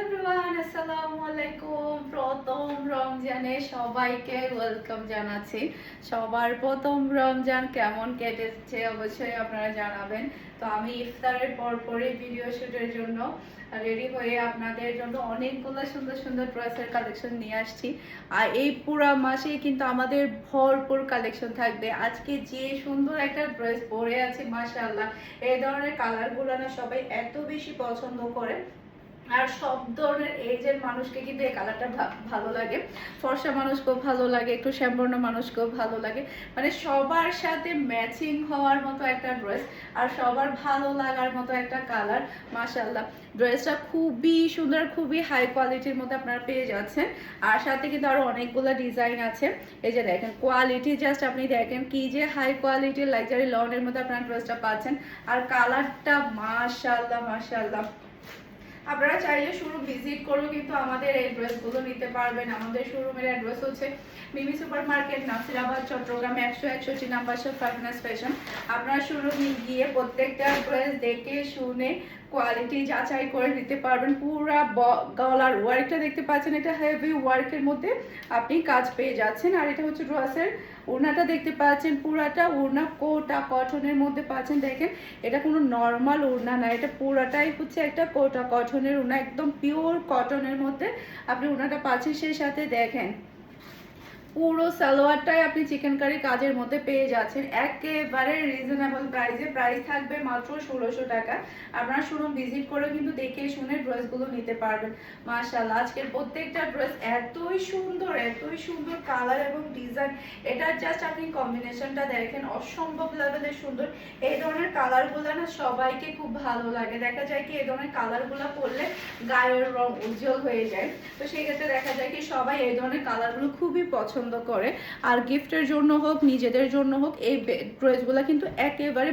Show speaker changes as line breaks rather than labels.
Everyone, আসসালামু আলাইকুম। প্রথম রমজানে সবাইকে ওয়েলকাম জানাচ্ছি। সবার প্রথম রমজান কেমন কেটেছে অবশ্যই আপনারা জানাবেন। তো আমি ইফতারের পরপরই ভিডিও শুটের জন্য রেডি হয়ে আপনাদের জন্য অনেকগুলো সুন্দর সুন্দর ড্রেসের কালেকশন নিয়ে আসছি। আর এই পুরো মাসে কিন্তু আমাদের ভরপুর কালেকশন থাকবে। আজকে যে সুন্দর একটা ড্রেস পরে আছে মাশাআল্লাহ, এই ধরনের কালারগুলো না সবাই এত বেশি পছন্দ করে। আর সব ধরনের এজের মানুষকে কিন্তু এই কালারটা ভালো লাগে। ফর্সা মানুষকেও ভালো লাগে, একটু শ্যামবর্ণ মানুষকেও ভালো লাগে। মানে সবার সাথে ম্যাচিং হওয়ার মতো একটা ড্রেস আর সবার ভালো লাগার মতো একটা কালার। মাশাআল্লাহ, ড্রেসটা খুবই সুন্দর, খুবই হাই কোয়ালিটির মধ্যে আপনারা পেয়ে যাচ্ছেন। আর সাথে কিন্তু আরো অনেকগুলো ডিজাইন আছে। এই যে দেখেন কোয়ালিটি, জাস্ট আপনি দেখেন কি যে হাই কোয়ালিটির লাক্সারি লনের মধ্যে আপনারা ড্রেসটা পাচ্ছেন। আর কালারটা মাশাআল্লাহ মাশাআল্লাহ। আপনারা চাইলে শোরুম ভিজিট করেও কিন্তু আমাদের এই ড্রেসগুলো নিতে পারবেন। আমাদের শোরুমের অ্যাড্রেস হচ্ছে Mimi super market, Nasirabad, Chattogram 161 number Farhana's fashion. আপনারা শোরুমে গিয়ে প্রত্যেকটা ড্রেস দেখে শুনে কোয়ালিটি যাচাই করে নিতে পারবেন। পুরা গলার ওয়ার্কটা দেখতে পাচ্ছেন, এটা হেভি ওয়ার্কের মধ্যে আপনি কাজ পেয়ে যাচ্ছেন। আর এটা হচ্ছে ড্রেসের ওড়নাটা দেখতে পাচ্ছেন, পুরাটা ওড়না কোটা কটনের মধ্যে পাচ্ছেন। দেখেন এটা কোনো নর্মাল ওড়না না, এটা পুরাটাই হচ্ছে একটা কোটা কটনের ওড়না, একদম পিওর কটনের মধ্যে আপনি ওড়নাটা পাচ্ছেন। সেই সাথে দেখেন পুরো সালোয়ারটাই আপনি চিকেন কারি কাজের মধ্যে পেয়ে যাচ্ছেন একেবারে রিজনেবল প্রাইসে। প্রাইস থাকবে মাত্র 1600 টাকা। আপনারা শোরুম ভিজিট করে কিন্তু দেখে শুনে ড্রেসগুলো নিতে পারবেন। মাশাআল্লাহ, আজকের প্রত্যেকটা ড্রেস এতই সুন্দর কালার এবং ডিজাইন। এটা জাস্ট আপনি কম্বিনেশনটা দেখেন, অসম্ভব লেভেলের সুন্দর। এই ধরনের কালারগুলো না সবাইকে খুব ভালো লাগে। দেখা যায় কি এই ধরনের কালারগুলো পরলে গায়ের রং উজ্জ্বল হয়ে যায়। তো সেই ক্ষেত্রে দেখা যায় কি সবাই এই ধরনের কালারগুলো খুবই পছন্দ করে। আর গিফটের জন্য হোক, নিজেদের জন্য হোক, এই ড্রেসগুলো কিন্তু একেবারে